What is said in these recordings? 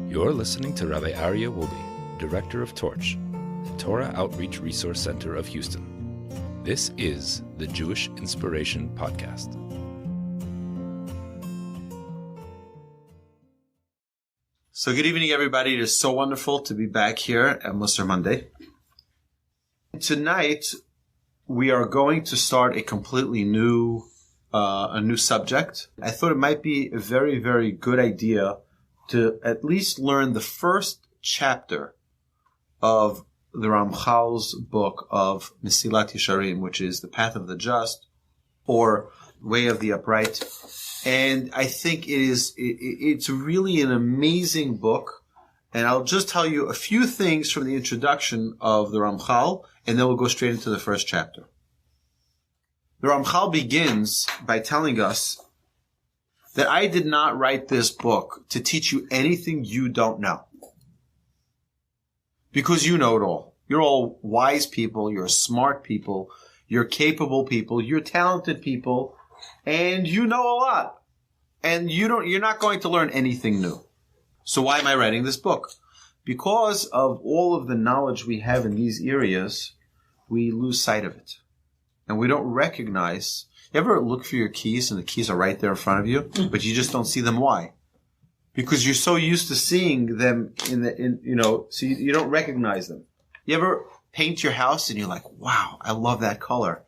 You're listening to Rabbi Aryeh Wolbe, Director of Torch, the Torah Outreach Resource Center of Houston. This is the Jewish Inspiration Podcast. So good evening, everybody. It is so wonderful to be back here at Mussar Monday. Tonight, we are going to start a completely new subject. I thought it might be a very, very good idea to at least learn the first chapter of the Ramchal's book of Mesillas Yesharim, which is the path of the just, or way of the upright. And I think it's really an amazing book. And I'll just tell you a few things from the introduction of the Ramchal, and then we'll go straight into the first chapter. The Ramchal begins by telling us that I did not write this book to teach you anything you don't know. Because you know it all. You're all wise people, you're smart people, you're capable people, you're talented people, and you know a lot. And you're not going to learn anything new. So why am I writing this book? Because of all of the knowledge we have in these areas, we lose sight of it. And we don't recognize. You ever look for your keys and the keys are right there in front of you, but you just don't see them? Why? Because you're so used to seeing them so you don't recognize them. You ever paint your house and you're like, wow, I love that color.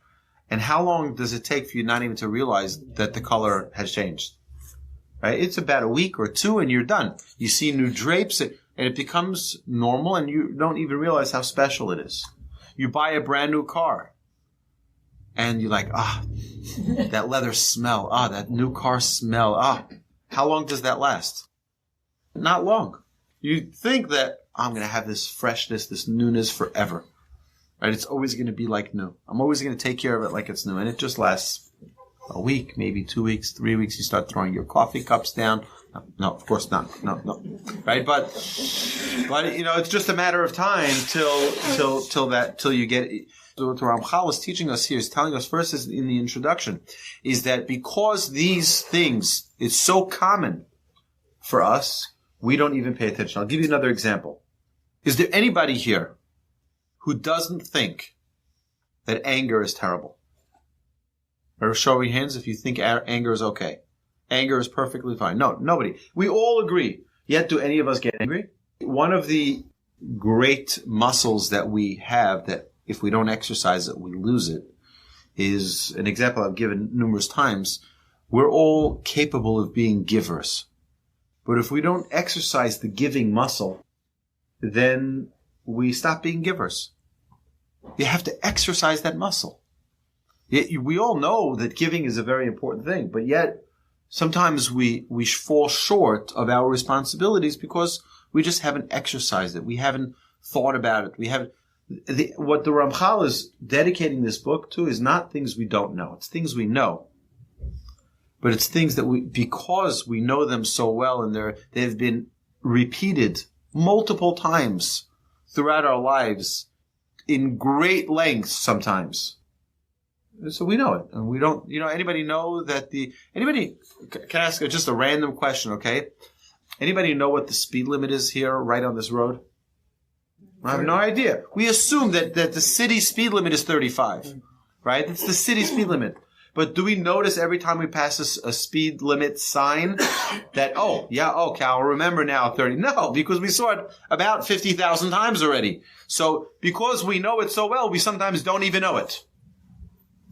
And how long does it take for you not even to realize that the color has changed? Right? It's about a week or two and you're done. You see new drapes and it becomes normal and you don't even realize how special it is. You buy a brand new car and you're like, that leather smell, that new car smell, how long does that last? Not long. You think that I'm going to have this freshness, this newness forever. Right? It's always going to be like new. I'm always going to take care of it like it's new. And it just lasts a week, maybe 2 weeks, 3 weeks. You start throwing your coffee cups down. No, of course not. No. Right? But it's just a matter of time till you get it. So what Ramchal is teaching us here is telling us first is in the introduction is that because these things is so common for us, we don't even pay attention. I'll give you another example. Is there anybody here who doesn't think that anger is terrible? Or show your hands if you think anger is okay. Anger is perfectly fine. No, nobody. We all agree. Yet do any of us get angry? One of the great muscles that we have that if we don't exercise it, we lose it, is an example I've given numerous times. We're all capable of being givers. But if we don't exercise the giving muscle, then we stop being givers. You have to exercise that muscle. We all know that giving is a very important thing, but yet sometimes we fall short of our responsibilities because we just haven't exercised it. We haven't thought about it. We haven't. What the Ramchal is dedicating this book to is not things we don't know. It's things we know. But it's things that because we know them so well and they've been repeated multiple times throughout our lives in great lengths sometimes. So we know it. And we don't, anybody know that anybody, can I ask just a random question, okay? Anybody know what the speed limit is here right on this road? I have no idea. We assume that the city speed limit is 35, right? It's the city speed limit. But do we notice every time we pass a speed limit sign that, okay, I'll remember now 30? No, because we saw it about 50,000 times already. So because we know it so well, we sometimes don't even know it.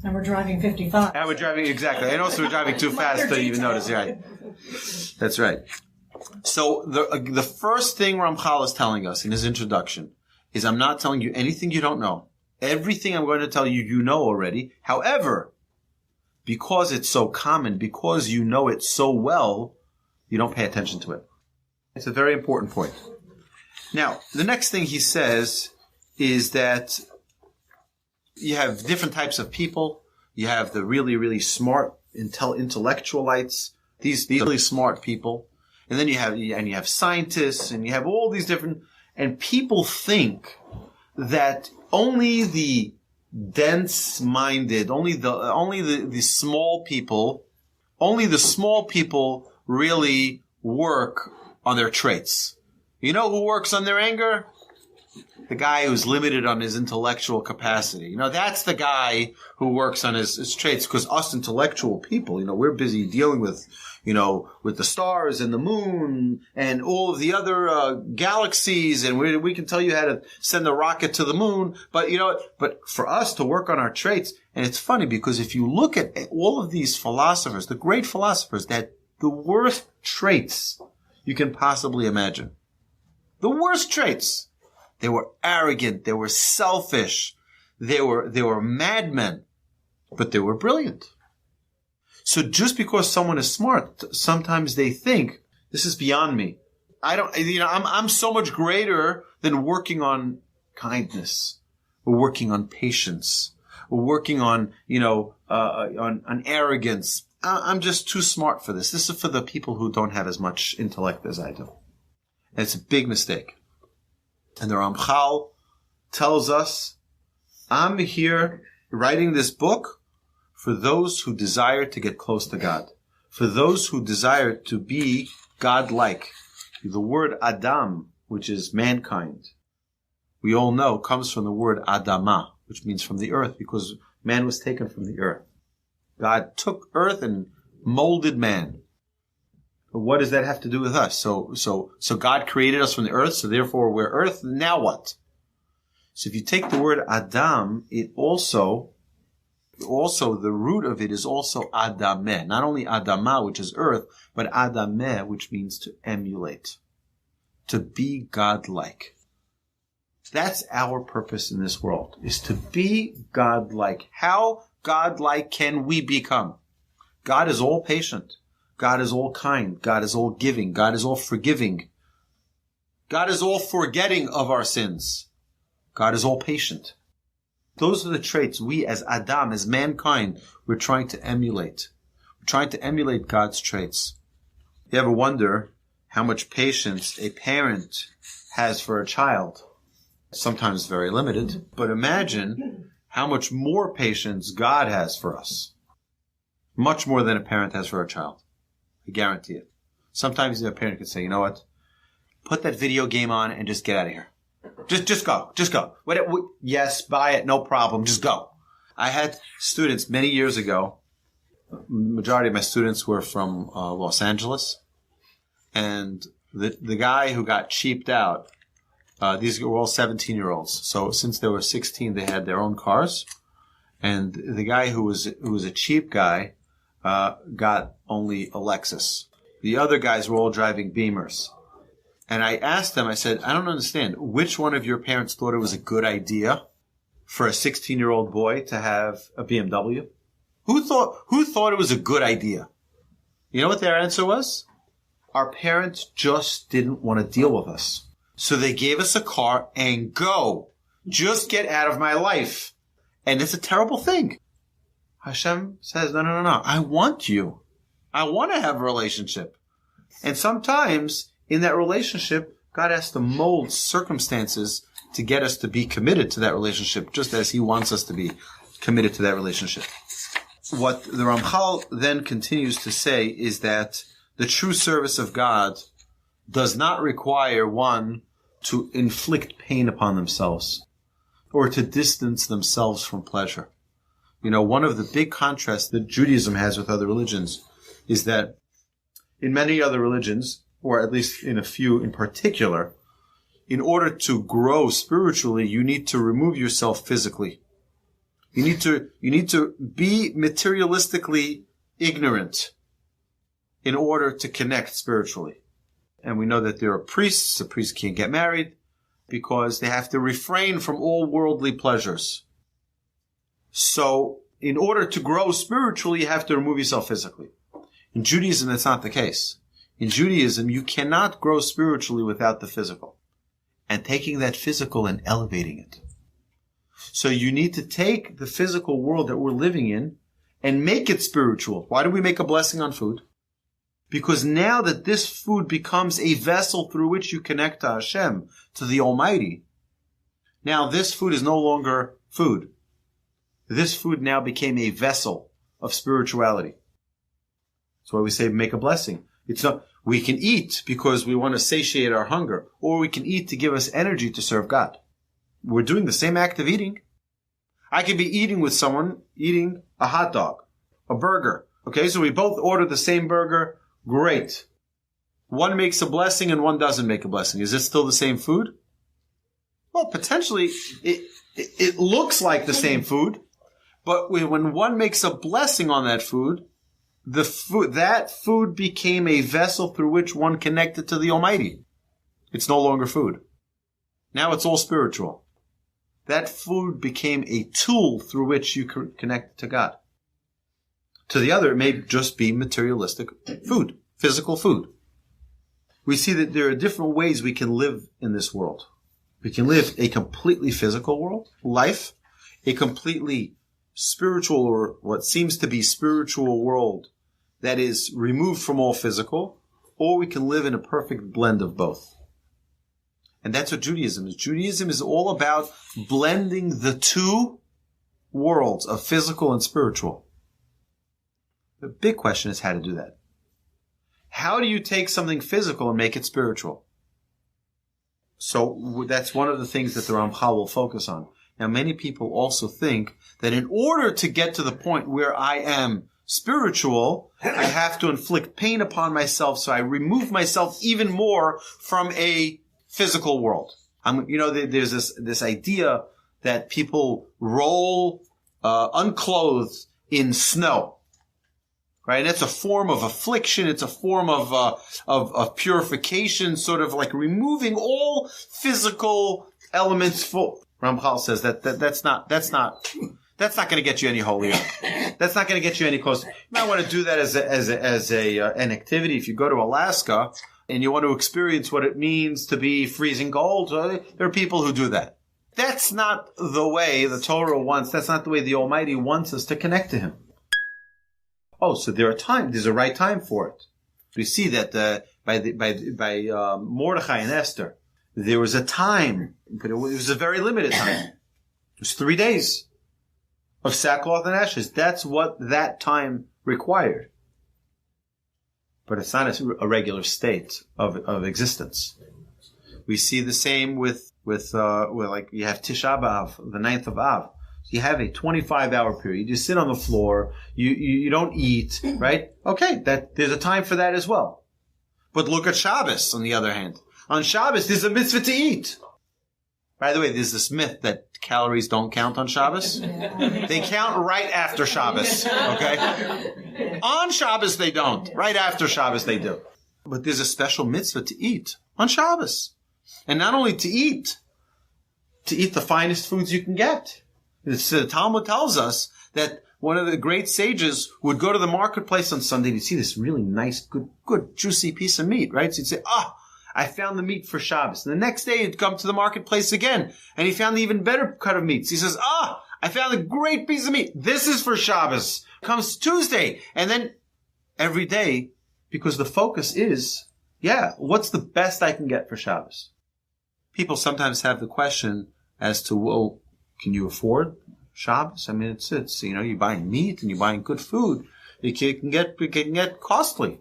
And we're driving 55. And we're driving, exactly. And also we're driving too fast to even notice, right? That's right. So the first thing Ramchal is telling us in his introduction is I'm not telling you anything you don't know. Everything I'm going to tell you, you know already. However, because it's so common, because you know it so well, you don't pay attention to it. It's a very important point. Now, the next thing he says is that you have different types of people. You have the really, really smart intellectualites, these really smart people. And then you have scientists and you have all these different, and people think that only the dense-minded, only the small people really work on their traits. You know who works on their anger? The guy who's limited on his intellectual capacity. That's the guy who works on his traits, because us intellectual people, we're busy dealing with, with the stars and the moon and all of the other galaxies, and we can tell you how to send a rocket to the moon. But, but for us to work on our traits, and it's funny because if you look at all of these philosophers, the great philosophers, that the worst traits you can possibly imagine. The worst traits. They were arrogant. They were selfish. They were madmen, but they were brilliant. So just because someone is smart, sometimes they think, this is beyond me. I'm so much greater than working on kindness, or working on patience, or working on, on arrogance. I'm just too smart for this. This is for the people who don't have as much intellect as I do. And it's a big mistake. And the Ramchal tells us, I'm here writing this book for those who desire to get close to God, for those who desire to be God-like. The word Adam, which is mankind, we all know comes from the word Adama, which means from the earth, because man was taken from the earth. God took earth and molded man. But what does that have to do with us? So God created us from the earth, so therefore we're earth. Now what? So if you take the word Adam, it also the root of it is also Adameh. Not only Adama, which is earth, but Adameh, which means to emulate, to be God-like. That's our purpose in this world, is to be God-like. How God-like can we become? God is all patient. God is all kind. God is all giving. God is all forgiving. God is all forgetting of our sins. God is all patient. Those are the traits we as Adam, as mankind, we're trying to emulate. We're trying to emulate God's traits. You ever wonder how much patience a parent has for a child? Sometimes very limited, but imagine how much more patience God has for us. Much more than a parent has for a child. I guarantee it. Sometimes a parent could say, you know what? Put that video game on and just get out of here. Just go. Just go. Yes, buy it. No problem. Just go. I had students many years ago. Majority of my students were from Los Angeles. And the guy who got cheaped out, these were all 17-year-olds. So since they were 16, they had their own cars. And the guy who was a cheap guy got only a Lexus. The other guys were all driving Beamers. And I asked them, I said, I don't understand. Which one of your parents thought it was a good idea for a 16-year-old boy to have a BMW? Who thought it was a good idea? You know what their answer was? Our parents just didn't want to deal with us. So they gave us a car and go. Just get out of my life. And it's a terrible thing. Hashem says, no. I want you. I want to have a relationship. And sometimes in that relationship, God has to mold circumstances to get us to be committed to that relationship, just as He wants us to be committed to that relationship. What the Ramchal then continues to say is that the true service of God does not require one to inflict pain upon themselves or to distance themselves from pleasure. One of the big contrasts that Judaism has with other religions is that in many other religions, or at least in a few in particular, in order to grow spiritually, you need to remove yourself physically. You need to be materialistically ignorant in order to connect spiritually. And we know that there are priests. A priest can't get married because they have to refrain from all worldly pleasures. So in order to grow spiritually, you have to remove yourself physically. In Judaism, that's not the case. In Judaism, you cannot grow spiritually without the physical. And taking that physical and elevating it. So you need to take the physical world that we're living in and make it spiritual. Why do we make a blessing on food? Because now that this food becomes a vessel through which you connect to Hashem, to the Almighty, now this food is no longer food. This food now became a vessel of spirituality. That's why we say make a blessing. It's not, we can eat because we want to satiate our hunger, or we can eat to give us energy to serve God. We're doing the same act of eating. I could be eating with someone, eating a hot dog, a burger. Okay, so we both order the same burger. Great. One makes a blessing and one doesn't make a blessing. Is it still the same food? Well, potentially, it looks like the same food, but when one makes a blessing on that food, that food became a vessel through which one connected to the Almighty. It's no longer food. Now it's all spiritual. That food became a tool through which you connect to God. To the other, it may just be materialistic food, physical food. We see that there are different ways we can live in this world. We can live a completely physical life, a completely spiritual, or what seems to be spiritual world that is removed from all physical, or we can live in a perfect blend of both. And that's what Judaism is. Judaism is all about blending the two worlds of physical and spiritual. The big question is how to do that. How do you take something physical and make it spiritual? So that's one of the things that the Ramchal will focus on. Now, many people also think that in order to get to the point where I am spiritual, I have to inflict pain upon myself, so I remove myself even more from a physical world. There's this idea that people roll unclothed in snow, right? And it's a form of affliction. It's a form of purification, sort of like removing all physical elements. Ramchal says that's not going to get you any holier. That's not going to get you any closer. You might want to do that as an activity. If you go to Alaska and you want to experience what it means to be freezing cold, there are people who do that. That's not the way the Torah wants. That's not the way the Almighty wants us to connect to Him. Oh, so there's a right time for it. We see that by Mordechai and Esther, there was a time, but it was a very limited time. It was 3 days of sackcloth and ashes. That's what that time required. But it's not a regular state of existence. We see the same with like you have Tisha B'Av, the 9th of Av. You have a 25-hour period. You sit on the floor. You don't eat, right? Okay, there's a time for that as well. But look at Shabbos, on the other hand. On Shabbos, there's a mitzvah to eat. By the way, there's this myth that calories don't count on Shabbos. They count right after Shabbos, okay? On Shabbos, they don't. Right after Shabbos, they do. But there's a special mitzvah to eat on Shabbos. And not only to eat the finest foods you can get. The Talmud tells us that one of the great sages would go to the marketplace on Sunday to see this really nice, good, juicy piece of meat, right? So he'd say, I found the meat for Shabbos. And the next day he'd come to the marketplace again, and he found the even better cut of meats. He says, I found a great piece of meat. This is for Shabbos. Comes Tuesday, and then every day, because the focus is, what's the best I can get for Shabbos? People sometimes have the question as to, well, can you afford Shabbos? I mean, it's you're buying meat and you're buying good food. It can get costly.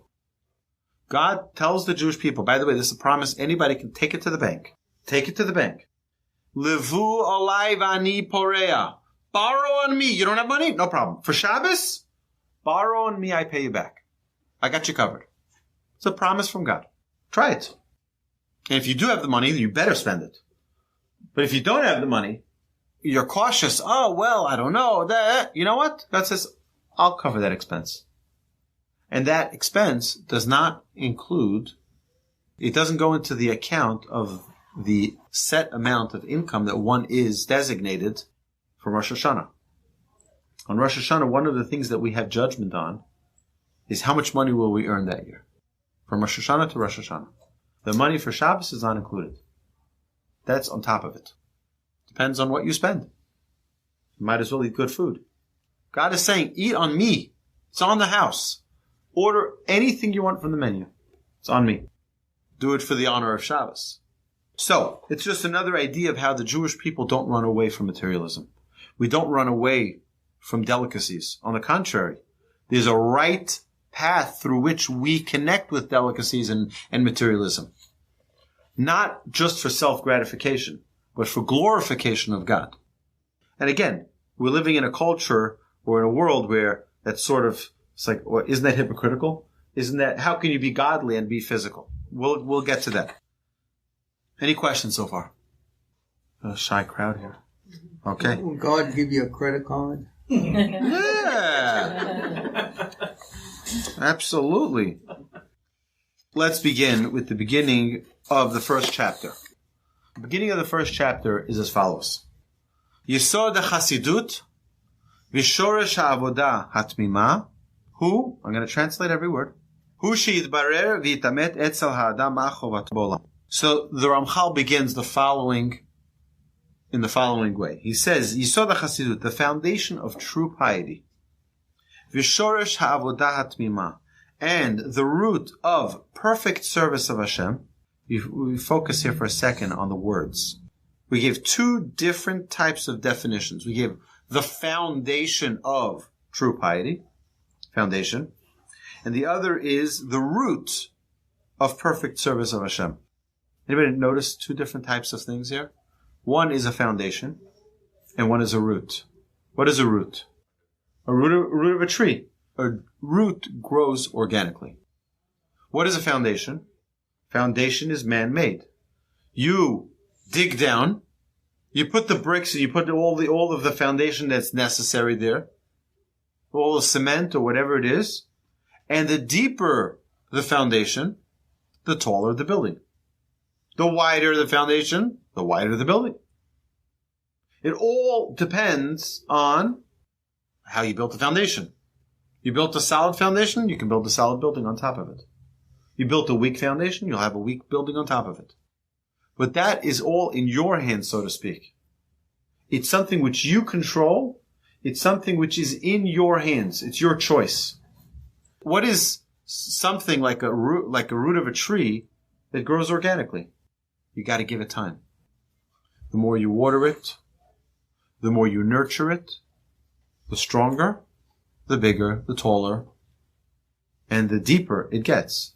God tells the Jewish people, by the way, this is a promise, anybody can take it to the bank. Take it to the bank. Levu alai v'ani porea. Borrow on me. You don't have money? No problem. For Shabbos, borrow on me, I pay you back. I got you covered. It's a promise from God. Try it. And if you do have the money, you better spend it. But if you don't have the money, you're cautious. Oh, well, I don't know. You know what? God says, I'll cover that expense. And that expense does not include, it doesn't go into the account of the set amount of income that one is designated for Rosh Hashanah. On Rosh Hashanah, one of the things that we have judgment on is how much money will we earn that year. From Rosh Hashanah to Rosh Hashanah. The money for Shabbos is not included. That's on top of it. Depends on what you spend. You might as well eat good food. God is saying, eat on me. It's on the house. Order anything you want from the menu. It's on me. Do it for the honor of Shabbos. So, it's just another idea of how the Jewish people don't run away from materialism. We don't run away from delicacies. On the contrary, there's a right path through which we connect with delicacies and materialism. Not just for self-gratification, but for glorification of God. And again, we're living in a culture or in a world where that's sort of, it's like, well, isn't that hypocritical? Isn't that, how can you be godly and be physical? We'll get to that. Any questions so far? A shy crowd here. Okay. Will God give you a credit card? Yeah. Absolutely. Let's begin with the beginning of the first chapter. The beginning of the first chapter is as follows. Yesod HaChasidut V'shoresh HaAvodah HaTmima Hu, I'm going to translate every word, Hu she'yitbarer v'yitamet etzel ha'adam ma chovat bo'olam. So the Ramchal begins in the following way. He says, Yesod HaChasidut, the foundation of true piety, V'shoresh HaAvodah HaTmima, and the root of perfect service of Hashem. We focus here for a second on the words. We gave two different types of definitions. We gave the foundation of true piety, foundation, and the other is the root of perfect service of Hashem. Anybody notice two different types of things here? One is a foundation, and one is a root. What is a root? A root of a tree. A root grows organically. What is a foundation? Foundation is man-made. You dig down, you put the bricks, and you put all of the foundation that's necessary there, all the cement or whatever it is, and the deeper the foundation, the taller the building. The wider the foundation, the wider the building. It all depends on how you built the foundation. You built a solid foundation, you can build a solid building on top of it. You built a weak foundation, you'll have a weak building on top of it. But that is all in your hands, so to speak. It's something which you control. It's something which is in your hands. It's your choice. What is something like a root of a tree that grows organically? You got to give it time. The more you water it, the more you nurture it, the stronger, the bigger, the taller, and the deeper it gets.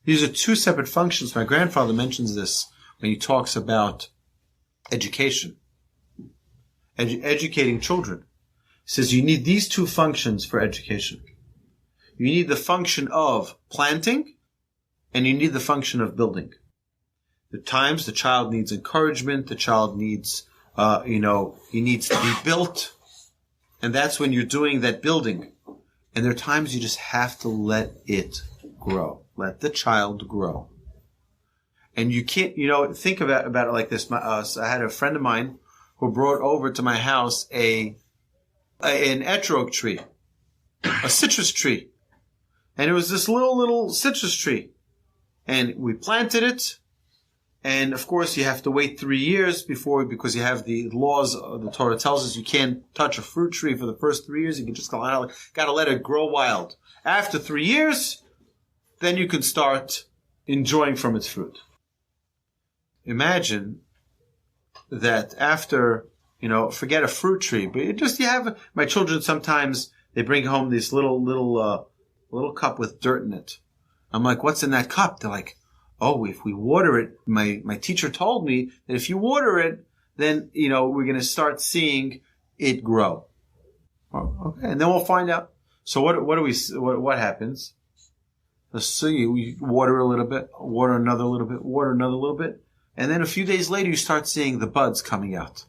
These are two separate functions. My grandfather mentions this when he talks about education, educating children. He says you need these two functions for education. You need the function of planting, and you need the function of building. At times the child needs encouragement, the child needs, he needs to be built, and that's when you're doing that building. And there are times you just have to let it grow. Let the child grow. And you can't, think about it like this. I had a friend of mine who brought over to my house an etrog tree, a citrus tree. And it was this little citrus tree. And we planted it. And of course you have to wait 3 years because you have the laws, the Torah tells us you can't touch a fruit tree for the first 3 years. You can just gotta let it grow wild. After 3 years, then you can start enjoying from its fruit. Imagine that after, forget a fruit tree, but you have, my children sometimes, they bring home this little cup with dirt in it. I'm like, what's in that cup? They're like, oh, if we water it, my teacher told me that if you water it, then, we're going to start seeing it grow. Oh, okay. And then we'll find out. So what happens? Let's see, you water a little bit, water another little bit, water another little bit. And then a few days later, you start seeing the buds coming out.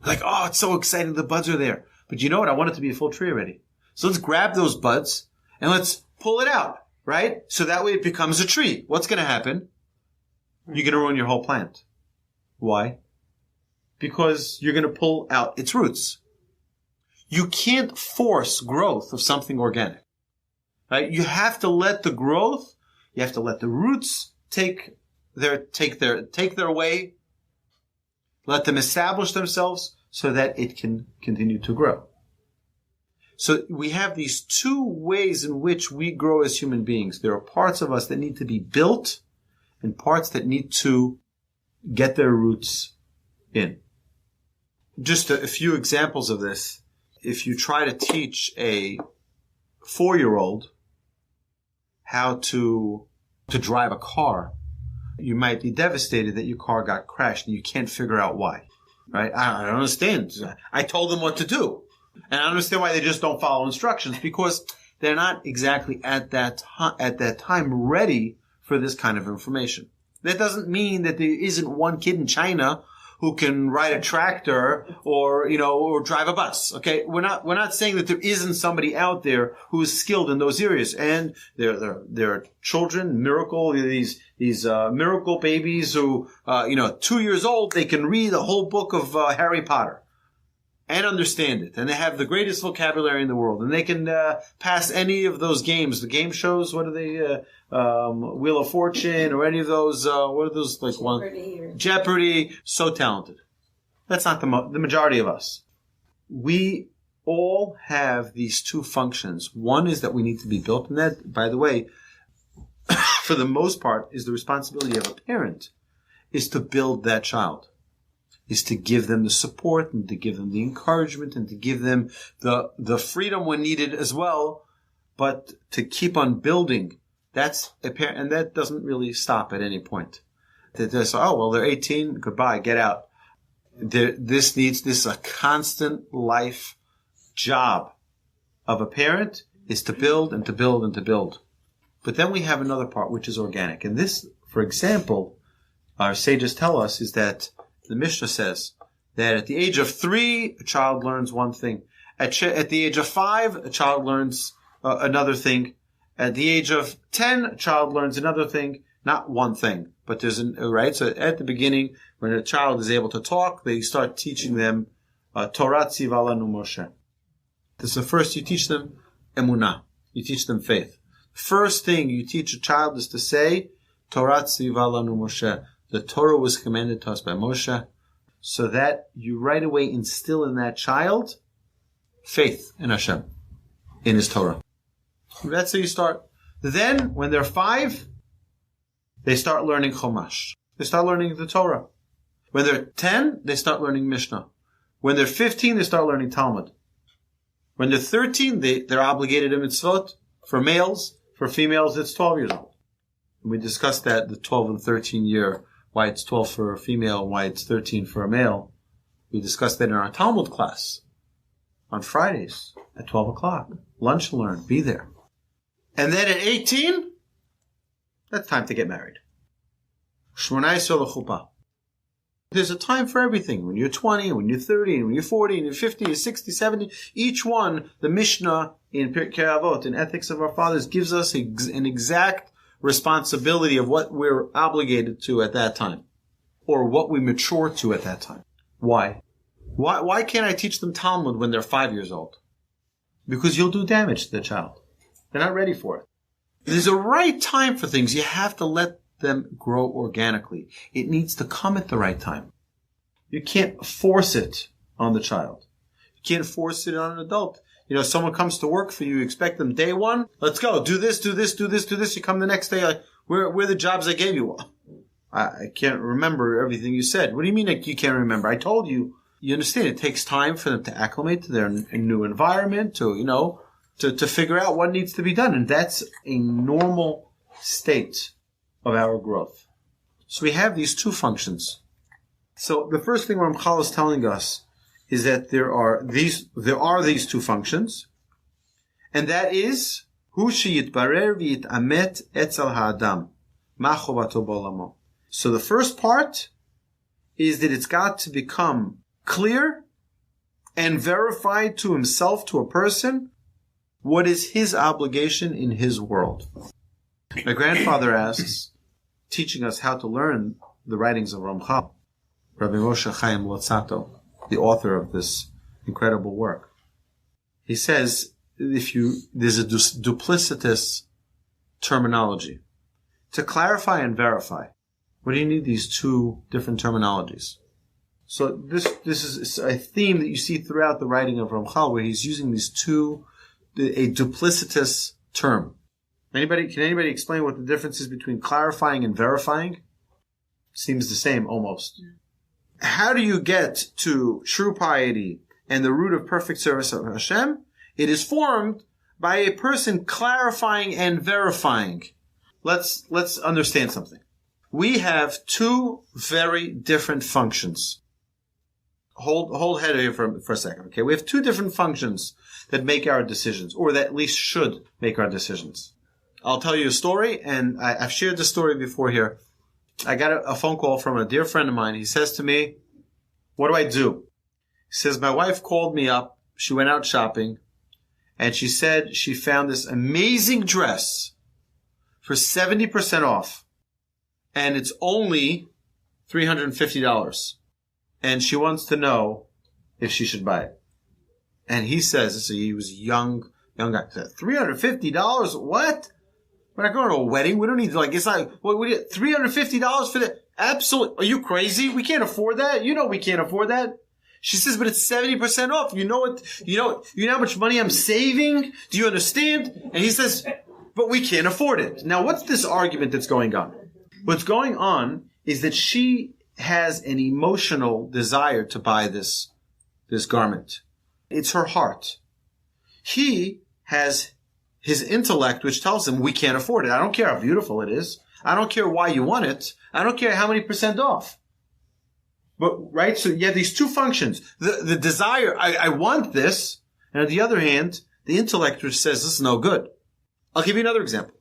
Like, oh, it's so exciting. The buds are there. But you know what? I want it to be a full tree already. So let's grab those buds and let's pull it out, right? So that way it becomes a tree. What's going to happen? You're going to ruin your whole plant. Why? Because you're going to pull out its roots. You can't force growth of something organic. Right? You have to let the growth, you have to let the roots take their way, let them establish themselves so that it can continue to grow. So we have these two ways in which we grow as human beings. There are parts of us that need to be built and parts that need to get their roots in. Just a few examples of this. If you try to teach a 4-year-old how to drive a car, you might be devastated that your car got crashed and you can't figure out why. Right? I don't understand. I told them what to do. And I understand why they just don't follow instructions, because they're not exactly at that time ready for this kind of information. That doesn't mean that there isn't one kid in China who can ride a tractor or drive a bus. Okay? We're not saying that there isn't somebody out there who is skilled in those areas. And there are children, these miracle babies who, 2 years old, they can read the whole book of Harry Potter and understand it. And they have the greatest vocabulary in the world. And they can pass any of those games, the game shows. What are they? Wheel of Fortune or any of those, what are those, like Jeopardy. So talented. That's not the majority of us. We all have these two functions. One is that we need to be built, and that, by the way, for the most part, is the responsibility of a parent, is to build that child, is to give them the support and to give them the encouragement and to give them the freedom when needed as well, but to keep on building. That's a parent, and that doesn't really stop at any point. They say, oh, well, they're 18, goodbye, get out. This is a constant life job of a parent, is to build and to build and to build. But then we have another part, which is organic. And this, for example, our sages tell us, is that the Mishnah says that at the age of 3, a child learns one thing. At the age of 5, a child learns another thing. At the age of 10, a child learns another thing, not one thing, but right? So at the beginning, when a child is able to talk, they start teaching them Torah tziva lanu Moshe. This is the first, you teach them emunah. You teach them faith. First thing you teach a child is to say, Torah tziva lanu Moshe. The Torah was commanded to us by Moshe, so that you right away instill in that child faith in Hashem, in His Torah. That's how you start. Then, when they're 5, they start learning Chumash. They start learning the Torah. When they're 10, they start learning Mishnah. When they're 15, they start learning Talmud. When they're 13, they're obligated to mitzvot. For males, for females, it's 12 years old. And we discussed that, the 12 and 13 year, why it's 12 for a female and why it's 13 for a male. We discussed that in our Talmud class on Fridays at 12 o'clock. Lunch and learn. Be there. And then at 18, that's time to get married. There's a time for everything. When you're 20, when you're 30, when you're 40, and you're 50, you're 60, 70. Each one, the Mishnah in Pirkei Avot, in Ethics of Our Fathers, gives us an exact responsibility of what we're obligated to at that time, or what we mature to at that time. Why? Why can't I teach them Talmud when they're 5 years old? Because you'll do damage to the child. They're not ready for it. There's a right time for things. You have to let them grow organically. It needs to come at the right time. You can't force it on the child. You can't force it on an adult. Someone comes to work for you, you expect them day one, let's go, do this, do this, do this, do this. You come the next day, like, where are the jobs I gave you? I can't remember everything you said. What do you mean you can't remember? I told you. You understand, it takes time for them to acclimate to their new environment, to figure out what needs to be done. And that's a normal state of our growth. So we have these two functions. So the first thing Ramchal is telling us is that there are these two functions, and that is hu sheyitbarer v'yitamet etzel ha'adam ma chovato b'olamo. So the first part is that it's got to become clear and verified to himself, to a person, what is his obligation in his world. My grandfather asks, teaching us how to learn the writings of Ramchal, Rabbi Moshe Chaim Luzzato, the author of this incredible work. He says, there's a duplicitous terminology. To clarify and verify, what do you need these two different terminologies? So this is a theme that you see throughout the writing of Ramchal, where he's using these two, a duplicitous term. Can anybody explain what the difference is between clarifying and verifying? Seems the same, almost. How do you get to true piety and the root of perfect service of Hashem? It is formed by a person clarifying and verifying. Let's understand something. We have two very different functions. Hold head here for a second, okay? We have two different functions that make our decisions, or that at least should make our decisions. I'll tell you a story, and I've shared this story before here. I got a phone call from a dear friend of mine. He says to me, what do I do? He says, my wife called me up. She went out shopping, and she said she found this amazing dress for 70% off, and it's only $350. And she wants to know if she should buy it. And he says, he was a young guy, said, $350? What? We're not going to a wedding. We don't need to, it's like, what, $350 for that? Absolutely. Are you crazy? We can't afford that. You know we can't afford that. She says, but it's 70% off. You know how much money I'm saving? Do you understand? And he says, but we can't afford it. Now, what's this argument that's going on? What's going on is that she has an emotional desire to buy this garment. It's her heart. He has his intellect, which tells him we can't afford it. I don't care how beautiful it is. I don't care why you want it. I don't care how many % off. But, right? So you have these two functions. The desire, I want this. And on the other hand, the intellect which says this is no good. I'll give you another example.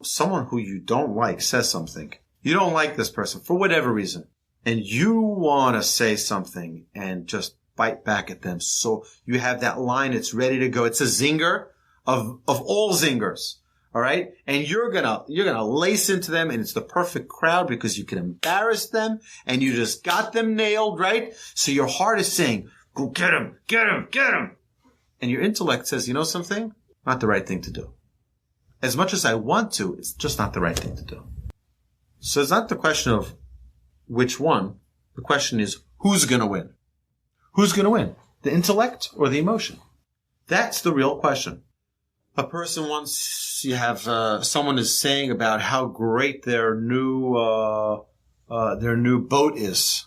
Someone who you don't like says something. You don't like this person for whatever reason. And you want to say something and just bite back at them. So you have that line, it's ready to go. It's a zinger of all zingers. All right. And you're going to lace into them, and it's the perfect crowd because you can embarrass them and you just got them nailed, right? So your heart is saying, go get him, get him, get him. And your intellect says, you know something? Not the right thing to do. As much as I want to, it's just not the right thing to do. So it's not the question of which one. The question is, who's going to win? Who's going to win? The intellect or the emotion? That's the real question. A person wants, you have, someone is saying about how great their new boat is.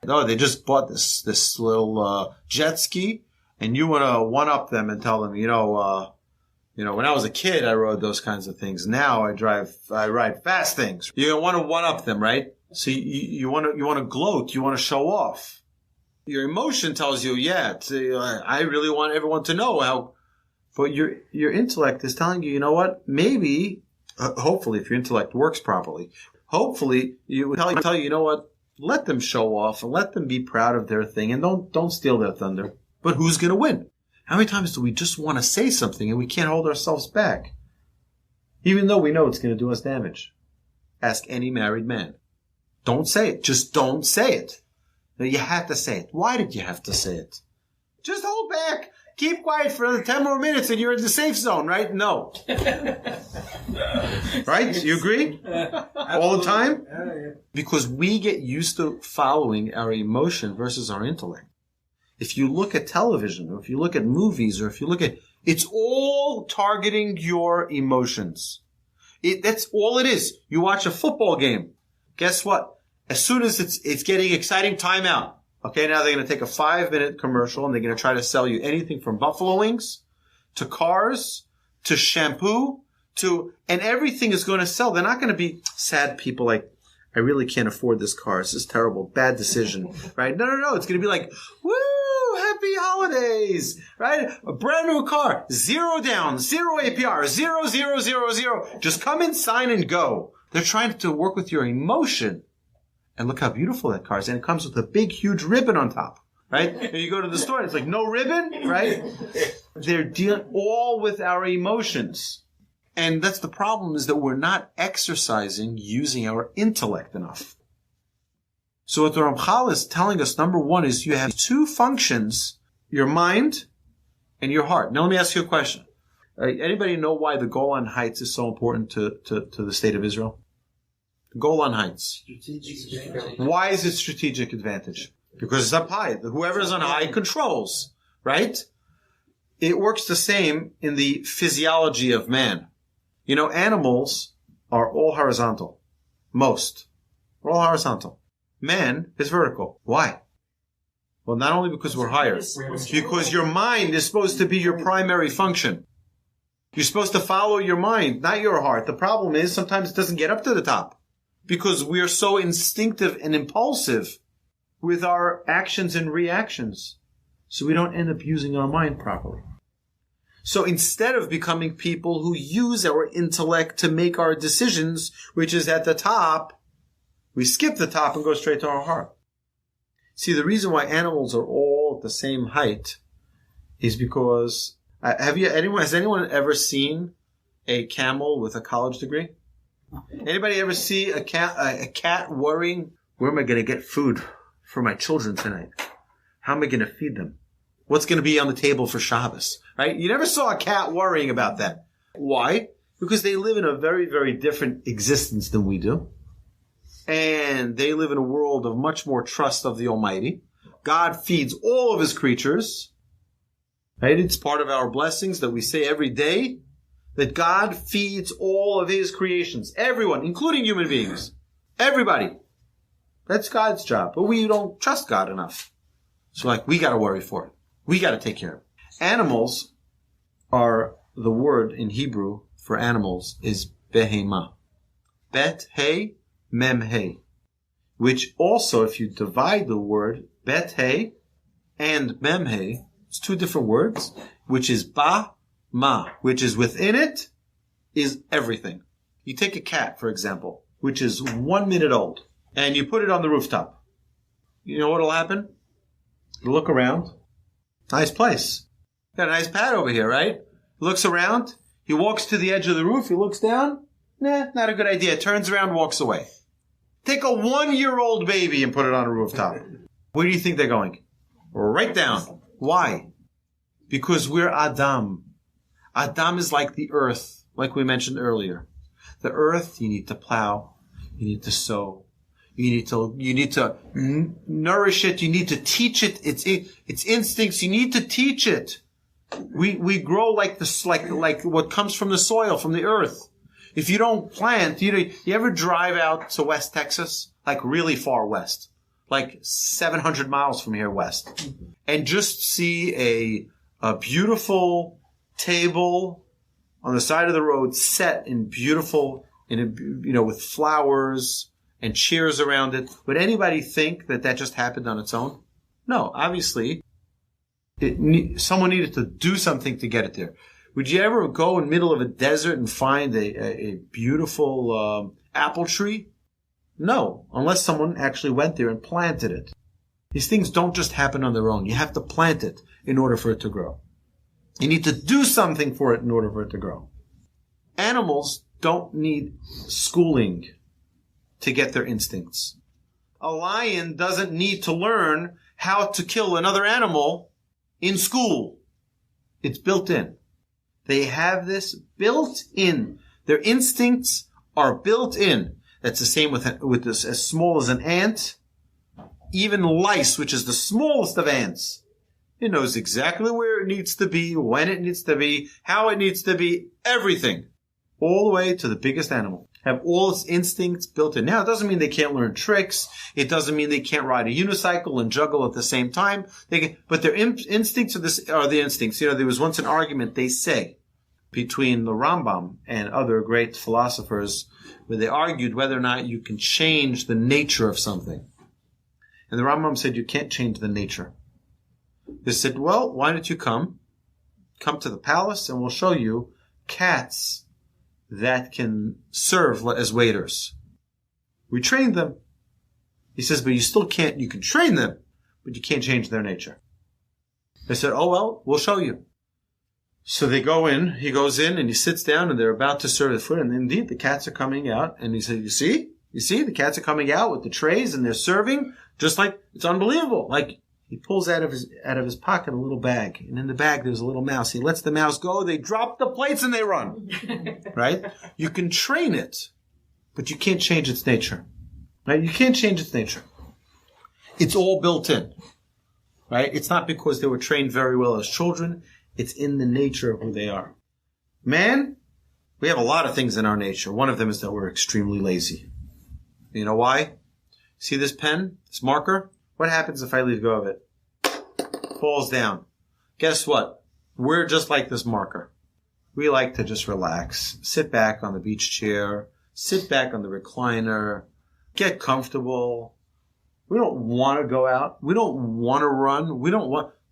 Oh, they just bought this little, jet ski, and you want to one-up them and tell them, when I was a kid, I rode those kinds of things. Now I ride fast things. You want to one-up them, right? So you want to gloat. You want to show off. Your emotion tells you, I really want everyone to know how, but your intellect is telling you, you know what? Maybe, hopefully, if your intellect works properly, hopefully you would tell you, you know what? Let them show off and let them be proud of their thing, and don't steal their thunder. But who's going to win? How many times do we just want to say something and we can't hold ourselves back? Even though we know it's going to do us damage. Ask any married man. Don't say it. Just don't say it. No, you have to say it. Why did you have to say it? Just hold back. Keep quiet for another 10 more minutes and you're in the safe zone, right? No. Right? You agree? All the time? Because we get used to following our emotion versus our intellect. If you look at television, or if you look at movies, or if you look at, it's all targeting your emotions. That's all it is. You watch a football game. Guess what? As soon as it's getting exciting, timeout. Okay, now they're going to take a 5-minute commercial and they're going to try to sell you anything from buffalo wings to cars to shampoo and everything is going to sell. They're not going to be sad people like, I really can't afford this car. This is terrible. Bad decision. Right? No. It's going to be like, woo! Happy holidays, right? A brand new car, 0 down, 0 APR, 0. Just come in, sign, and go. They're trying to work with your emotion. And look how beautiful that car is. And it comes with a big, huge ribbon on top, right? And you go to the store and it's like, no ribbon, right? They're dealing all with our emotions. And that's the problem, is that we're not exercising using our intellect enough. So what the Ramchal is telling us, number one, is you have two functions, your mind and your heart. Now let me ask you a question. Anybody know why the Golan Heights is so important to the state of Israel? The Golan Heights. Why is it strategic advantage? Because it's up high. Whoever's on high controls, right? It works the same in the physiology of man. Animals are all horizontal. Most. We're all horizontal. Man is vertical. Why? Well, not only because we're higher, because your mind is supposed to be your primary function. You're supposed to follow your mind, not your heart. The problem is sometimes it doesn't get up to the top because we are so instinctive and impulsive with our actions and reactions. So we don't end up using our mind properly. So instead of becoming people who use our intellect to make our decisions, which is at the top, we skip the top and go straight to our heart. See, the reason why animals are all at the same height is because, has anyone ever seen a camel with a college degree? Anybody ever see a cat worrying, where am I going to get food for my children tonight? How am I going to feed them? What's going to be on the table for Shabbos? Right? You never saw a cat worrying about that. Why? Because they live in a very, very different existence than we do. And they live in a world of much more trust of the Almighty. God feeds all of his creatures. Right? It's part of our blessings that we say every day, that God feeds all of his creations. Everyone, including human beings. Everybody. That's God's job. But we don't trust God enough. So we got to worry for it. We got to take care of it. Animals are, the word in Hebrew for animals is behema. Bet, hey, mem, hey. Which also, if you divide the word bet, hey, and mem, hey, it's two different words, which is ba, ma, which is within it is everything. You take a cat, for example, which is 1 minute old, and you put it on the rooftop. You know what'll happen? You look around. Nice place. Got a nice pad over here, right? He looks around. He walks to the edge of the roof. He looks down. Nah, not a good idea. Turns around, walks away. Take a 1-year-old baby and put it on a rooftop. Where do you think they're going? Right down. Why? Because we're Adam. Adam is like the earth, like we mentioned earlier. The earth, you need to plow. You need to sow. You need to nourish it. You need to teach it. Its instincts. You need to teach it. We grow like this, like what comes from the soil, from the earth. If you don't plant, you ever drive out to West Texas, like really far west, like 700 miles from here west, and just see a beautiful table on the side of the road set in beautiful, with flowers and chairs around it. Would anybody think that just happened on its own? No, obviously, someone needed to do something to get it there. Would you ever go in the middle of a desert and find a beautiful apple tree? No, unless someone actually went there and planted it. These things don't just happen on their own. You have to plant it in order for it to grow. You need to do something for it in order for it to grow. Animals don't need schooling to get their instincts. A lion doesn't need to learn how to kill another animal in school. It's built in. They have this built in. Their instincts are built in. That's the same with this, as small as an ant. Even lice, which is the smallest of ants. It knows exactly where it needs to be, when it needs to be, how it needs to be, everything. All the way to the biggest animal. Have all its instincts built in. Now, it doesn't mean they can't learn tricks. It doesn't mean they can't ride a unicycle and juggle at the same time. But their instincts are the instincts. There was once an argument, they say, between the Rambam and other great philosophers, where they argued whether or not you can change the nature of something. And the Rambam said you can't change the nature. They said, well, why don't you come to the palace and we'll show you cats that can serve as waiters. We trained them. He says, but you can train them, but you can't change their nature. They said, oh, well, we'll show you. So they go in, he goes in and he sits down and they're about to serve the food. And indeed, the cats are coming out. And he said, you see, the cats are coming out with the trays and they're serving just like, it's unbelievable. Like, he pulls out of his pocket a little bag, and in the bag there's a little mouse. He lets the mouse go. They drop the plates and they run. Right? You can train it, but you can't change its nature. Right? You can't change its nature. It's all built in. Right? It's not because they were trained very well as children. It's in the nature of who they are. Man, we have a lot of things in our nature. One of them is that we're extremely lazy. You know why? See this pen, this marker? What happens if I leave go of it? Falls down. Guess what? We're just like this marker. We like to just relax, sit back on the beach chair, sit back on the recliner, get comfortable. We don't want to go out. We don't want to run.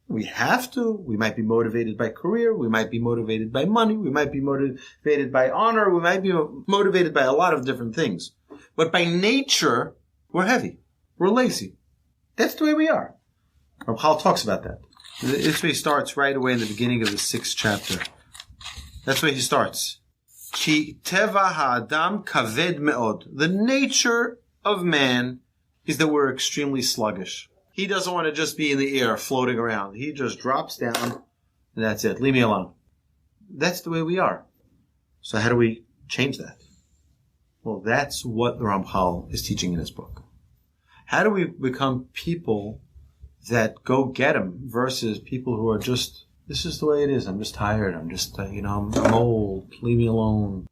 We have to. We might be motivated by career. We might be motivated by money. We might be motivated by honor. We might be motivated by a lot of different things. But by nature, we're heavy. We're lazy. That's the way we are. Ramchal talks about that. This way he starts right away in the beginning of the 6th chapter. That's where he starts. Ki teva ha'adam kaved me'od. The nature of man is that we're extremely sluggish. He doesn't want to just be in the air floating around. He just drops down and that's it. Leave me alone. That's the way we are. So how do we change that? Well, that's what the Ramchal is teaching in his book. How do we become people that go get him versus people who are just, this is the way it is. I'm just tired. I'm just, I'm old. Leave me alone.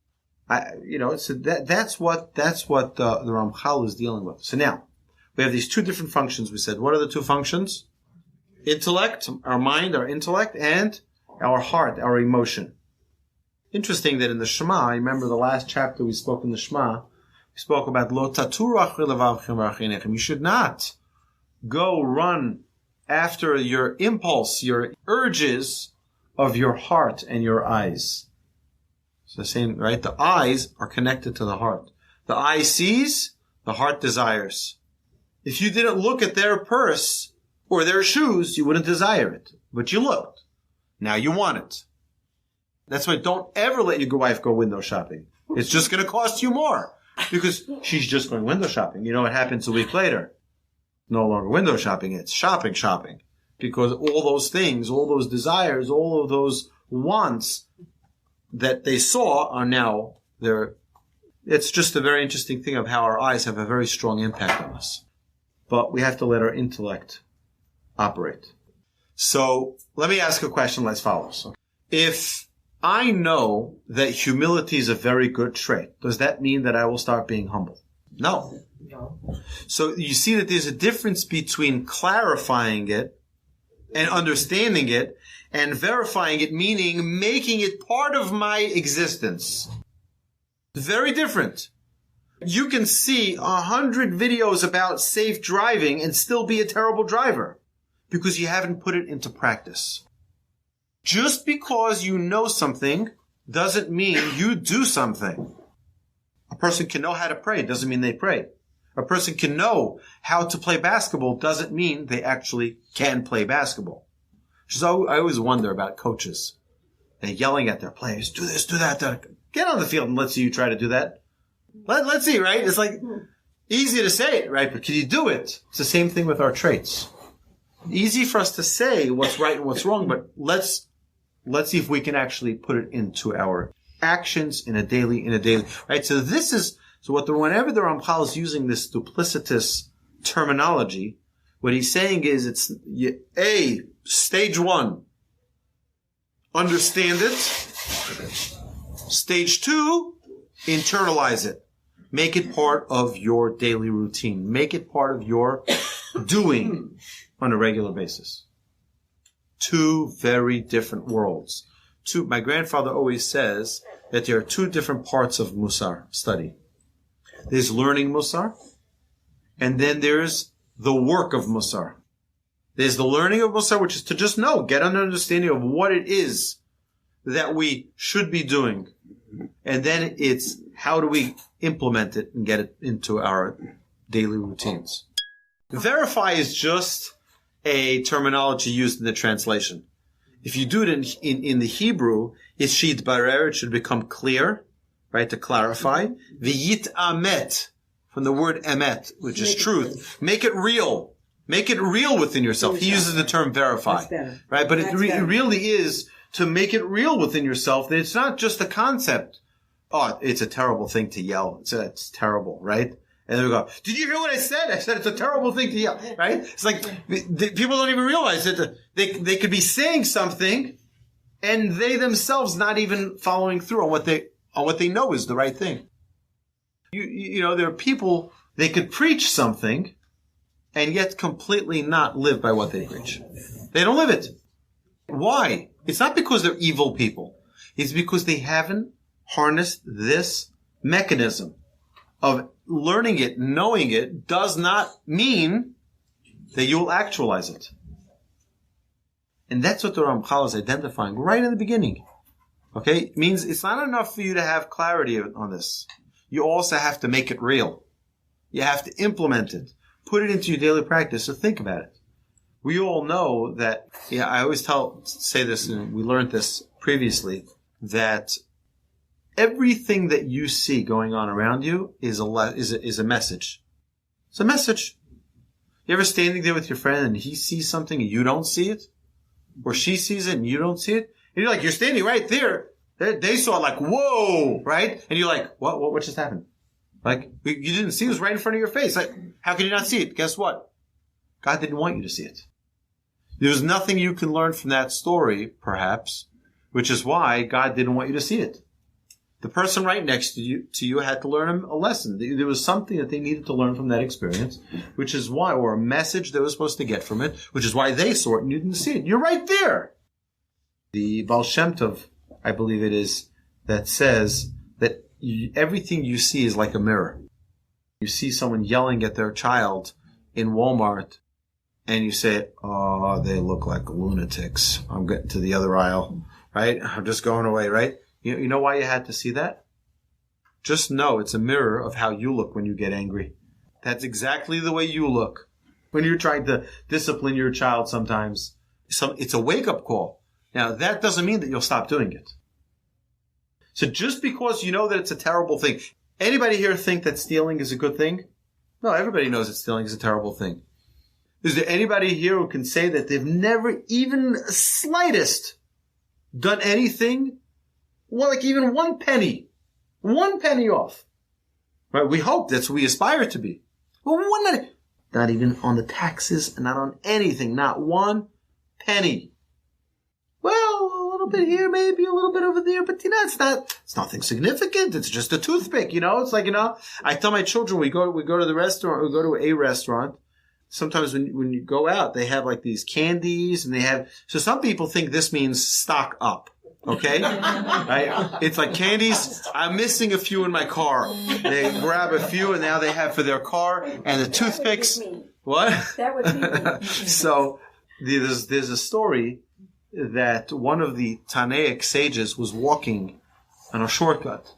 So that's what the Ramchal is dealing with. So now, we have these two different functions. We said, what are the two functions? Intellect, our mind, our intellect, and our heart, our emotion. Interesting that in the Shema, I remember the last chapter we spoke in the Shema, we spoke about Lo tatu achri levavchem v'achinechem. You should not go run after your impulse, your urges of your heart and your eyes. It's the same, right? The eyes are connected to the heart. The eye sees, the heart desires. If you didn't look at their purse or their shoes, you wouldn't desire it. But you looked. Now you want it. That's why don't ever let your wife go window shopping. It's just going to cost you more because she's just going window shopping. You know what happens a week later? No longer window shopping, it's shopping. Because all those things, all those desires, all of those wants that they saw are now there. It's just a very interesting thing of how our eyes have a very strong impact on us. But we have to let our intellect operate. So let me ask a question as follows. If I know that humility is a very good trait, does that mean that I will start being humble? No. So you see that there's a difference between clarifying it and understanding it and verifying it, meaning making it part of my existence. Very different. You can see 100 videos about safe driving and still be a terrible driver because you haven't put it into practice. Just because you know something doesn't mean you do something. A person can know how to pray, doesn't mean they pray. A person can know how to play basketball, doesn't mean they actually can play basketball. So I always wonder about coaches. They're yelling at their players, do this, do that. Get on the field and let's see you try to do that. Let's see, right? It's like easy to say it, right? But can you do it? It's the same thing with our traits. Easy for us to say what's right and what's wrong, but let's see if we can actually put it into our actions in a daily, right? So whenever the Ramchal is using this duplicitous terminology, what he's saying is stage 1, understand it. Stage 2, internalize it. Make it part of your daily routine. Make it part of your doing on a regular basis. Two very different worlds. My grandfather always says that there are two different parts of Mussar study. There's learning Mussar, and then there's the work of Mussar. There's the learning of Mussar, which is to just know, get an understanding of what it is that we should be doing. And then it's how do we implement it and get it into our daily routines. Verify is just a terminology used in the translation. If you do it in the Hebrew, it's shitbarer, it should become clear, right, to clarify. V'yit amet, from the word emet, which is truth. Make it real. Make it real within yourself. He uses the term verify, right? But it really is to make it real within yourself. That it's not just a concept. Oh, it's a terrible thing to yell. It's terrible, right? And they go, did you hear what I said? I said it's a terrible thing to yell, right? It's like people don't even realize that they could be saying something and they themselves not even following through on what they know is the right thing. You know, there are people, they could preach something and yet completely not live by what they preach. They don't live it. Why? It's not because they're evil people. It's because they haven't harnessed this mechanism of learning it, knowing it, does not mean that you'll actualize it. And that's what the Ramchal is identifying right in the beginning. Okay? It means it's not enough for you to have clarity on this. You also have to make it real. You have to implement it. Put it into your daily practice. So think about it. We all know that, I always say this, and we learned this previously, that everything that you see going on around you is a message. It's a message. You ever standing there with your friend and he sees something and you don't see it? Or she sees it and you don't see it? And you're like, you're standing right there. They saw it like, whoa, right? And you're like, what just happened? Like, you didn't see it. It was right in front of your face. Like, how can you not see it? Guess what? God didn't want you to see it. There's nothing you can learn from that story, perhaps, which is why God didn't want you to see it. The person right next to you had to learn a lesson. There was something that they needed to learn from that experience, which is why, or a message they were supposed to get from it, which is why they saw it and you didn't see it. You're right there. The Baal Shem Tov, I believe it is, that says that everything you see is like a mirror. You see someone yelling at their child in Walmart, and you say, oh, they look like lunatics. I'm getting to the other aisle, right? I'm just going away, right? You know why you had to see that? Just know it's a mirror of how you look when you get angry. That's exactly the way you look when you're trying to discipline your child sometimes. It's a wake-up call. Now, that doesn't mean that you'll stop doing it. So just because you know that it's a terrible thing, anybody here think that stealing is a good thing? No, everybody knows that stealing is a terrible thing. Is there anybody here who can say that they've never even slightest done anything? Well, like even 1 penny off. Right? We hope that's what we aspire to be. Well, not even on the taxes and not on anything, not 1 penny. Well, a little bit here, maybe a little bit over there, but it's nothing significant. It's just a toothpick, It's like, I tell my children, we go to the restaurant, we go to a restaurant. Sometimes when you go out, they have like these candies so some people think this means stock up. Okay? Right? It's like candies. I'm missing a few in my car. They grab a few and now they have for their car and the toothpicks. What? That would be me. So there's a story that one of the Tanaic sages was walking on a shortcut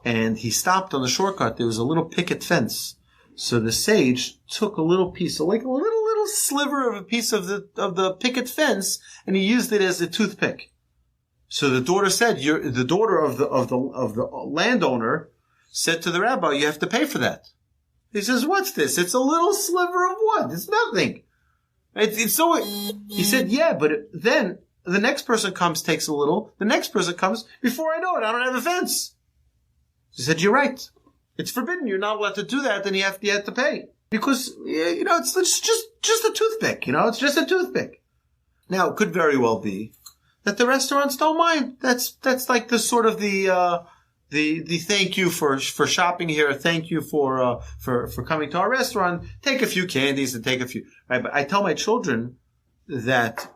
and he stopped on the shortcut. There was a little picket fence. So the sage took a little piece, like a little sliver of a piece of the picket fence, and he used it as a toothpick. So the daughter said, the daughter of the landowner said to the rabbi, you have to pay for that. He says, what's this? It's a little sliver of what? It's nothing. He said, yeah, but then the next person comes, takes a little. The next person comes. Before I know it, I don't have a fence. She said, you're right. It's forbidden. You're not allowed to do that. Then you have to pay because it's just a toothpick. It's just a toothpick. Now it could very well be that the restaurants don't mind. That's like the sort of the thank you for shopping here. Thank you for coming to our restaurant. Take a few candies and take a few. Right? But I tell my children that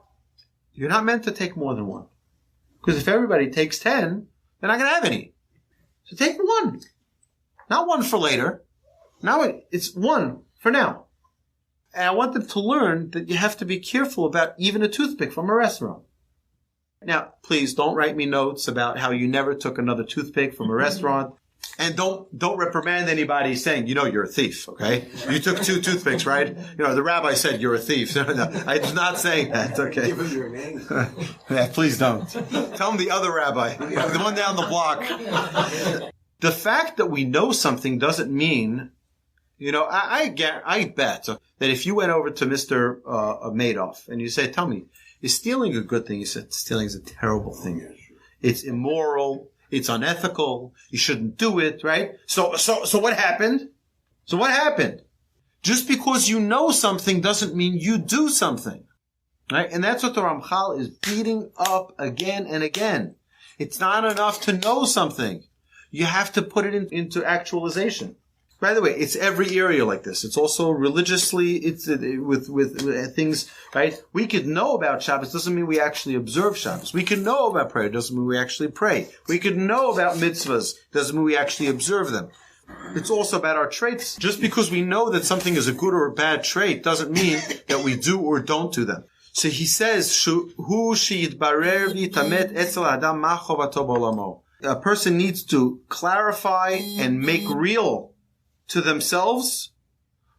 you're not meant to take more than 1 because if everybody takes 10, they're not going to have any. So take 1. Not 1 for later. Now it's 1 for now. And I want them to learn that you have to be careful about even a toothpick from a restaurant. Now, please don't write me notes about how you never took another toothpick from a restaurant. And don't reprimand anybody saying, you're a thief, okay? You took 2 toothpicks, right? The rabbi said you're a thief. No, I'm not saying that, okay? Give him your name. Yeah, please don't. Tell him the other rabbi, the one down the block. The fact that we know something doesn't mean, I bet that if you went over to Mr. Madoff and you say, tell me, is stealing a good thing? He said, stealing is a terrible thing. It's immoral. It's unethical. You shouldn't do it, right? So what happened? So what happened? Just because you know something doesn't mean you do something, right? And that's what the Ramchal is beating up again and again. It's not enough to know something. You have to put it into actualization. By the way, it's every area like this. It's also religiously, it's with things, right? We could know about Shabbos, doesn't mean we actually observe Shabbos. We can know about prayer, doesn't mean we actually pray. We could know about mitzvahs, doesn't mean we actually observe them. It's also about our traits. Just because we know that something is a good or a bad trait doesn't mean that we do or don't do them. So he says, "Hu she'yitbarer v'yitamet etzel ha'adam ma chovato b'olamo." A person needs to clarify and make real to themselves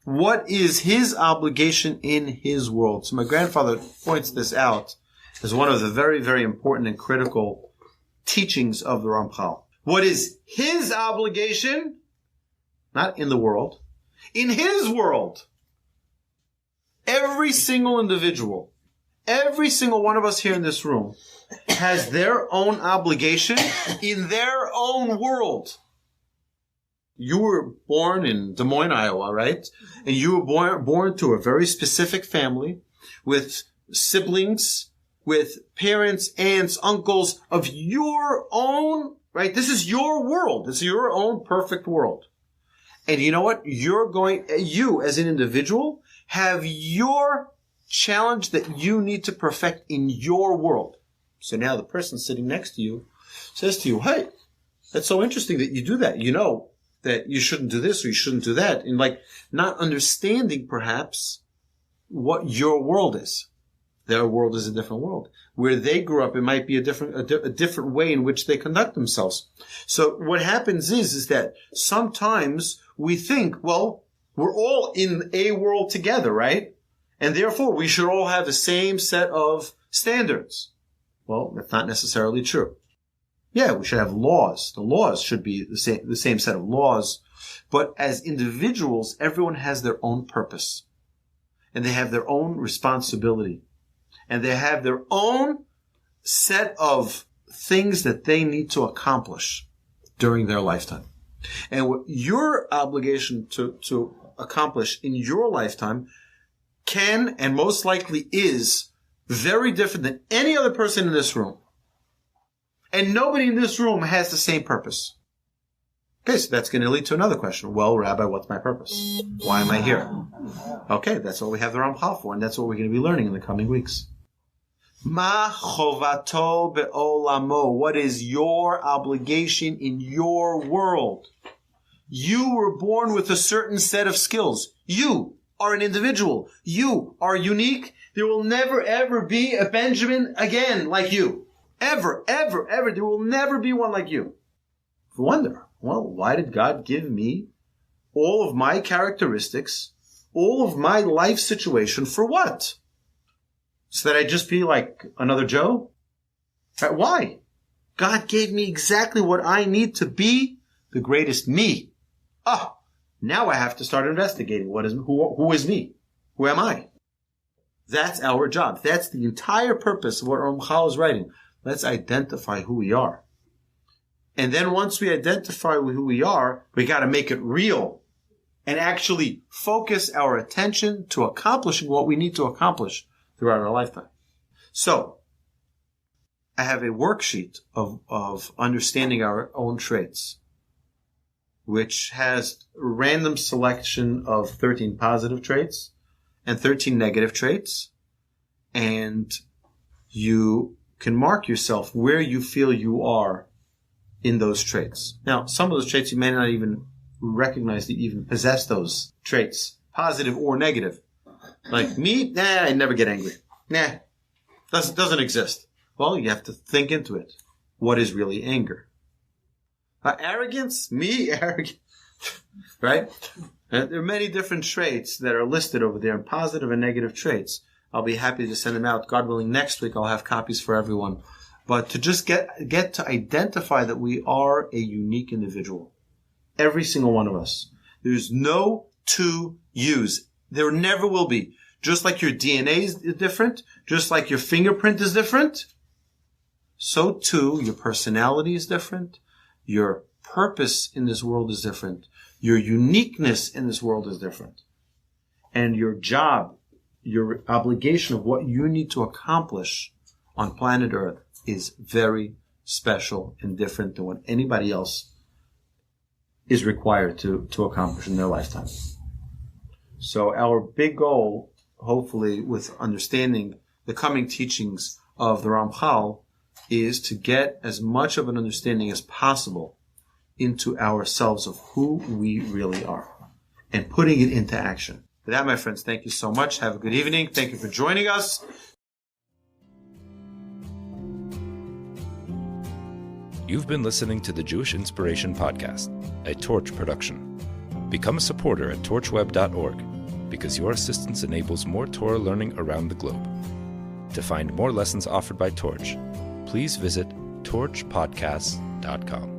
what is his obligation in his world. So my grandfather points this out as one of the very, very important and critical teachings of the Ramchal. What is his obligation? Not in the world. In his world. Every single individual, every single one of us here in this room has their own obligation in their own world. You were born in Des Moines, Iowa, right? And you were born to a very specific family with siblings, with parents, aunts, uncles of your own, right? This is your world. This is your own perfect world. And you know what? You as an individual have your challenge that you need to perfect in your world. So now the person sitting next to you says to you, hey, that's so interesting that you do that. You know that you shouldn't do this or you shouldn't do that. And like not understanding perhaps what your world is. Their world is a different world. Where they grew up, it might be a different way in which they conduct themselves. So what happens is that sometimes we think, well, we're all in a world together, right? And therefore we should all have the same set of standards. Well, that's not necessarily true. Yeah, we should have laws. The laws should be the same set of laws. But as individuals, everyone has their own purpose. And they have their own responsibility. And they have their own set of things that they need to accomplish during their lifetime. And what your obligation to accomplish in your lifetime can and most likely is very different than any other person in this room. And nobody in this room has the same purpose. Okay, so that's going to lead to another question. Well, Rabbi, what's my purpose? Why am I here? Okay, that's what we have the Ramchal for, and that's what we're going to be learning in the coming weeks. Ma chovato be'olamo. What is your obligation in your world? You were born with a certain set of skills. You are an individual. You are unique. There will never, ever be a Benjamin again like you. Ever, ever, ever. There will never be one like you. I wonder, well, why did God give me all of my characteristics, all of my life situation for what? So that I just be like another Joe? Why? God gave me exactly what I need to be the greatest me. Now I have to start investigating who is me? Who am I? That's our job. That's the entire purpose of what Ramchal is writing. Let's identify who we are. And then once we identify who we are, we got to make it real and actually focus our attention to accomplishing what we need to accomplish throughout our lifetime. So, I have a worksheet of understanding our own traits, which has a random selection of 13 positive traits and 13 negative traits. And you can mark yourself where you feel you are in those traits. Now, some of those traits you may not even recognize that you even possess those traits, positive or negative. Like me, I never get angry. Doesn't exist. Well, you have to think into it. What is really anger? Arrogance? Me, arrogant. Right? And there are many different traits that are listed over there, and positive and negative traits. I'll be happy to send them out. God willing, next week I'll have copies for everyone. But to just get to identify that we are a unique individual. Every single one of us. There's no two yous. There never will be. Just like your DNA is different, just like your fingerprint is different, so too your personality is different, your purpose in this world is different, your uniqueness in this world is different. And your job, your obligation of what you need to accomplish on planet Earth is very special and different than what anybody else is required to accomplish in their lifetime. So our big goal, hopefully with understanding the coming teachings of the Ramchal, is to get as much of an understanding as possible into ourselves of who we really are and putting it into action. With that, my friends, thank you so much. Have a good evening. Thank you for joining us. You've been listening to the Jewish Inspiration Podcast, a Torch production. Become a supporter at torchweb.org because your assistance enables more Torah learning around the globe. To find more lessons offered by Torch, please visit torchpodcasts.com.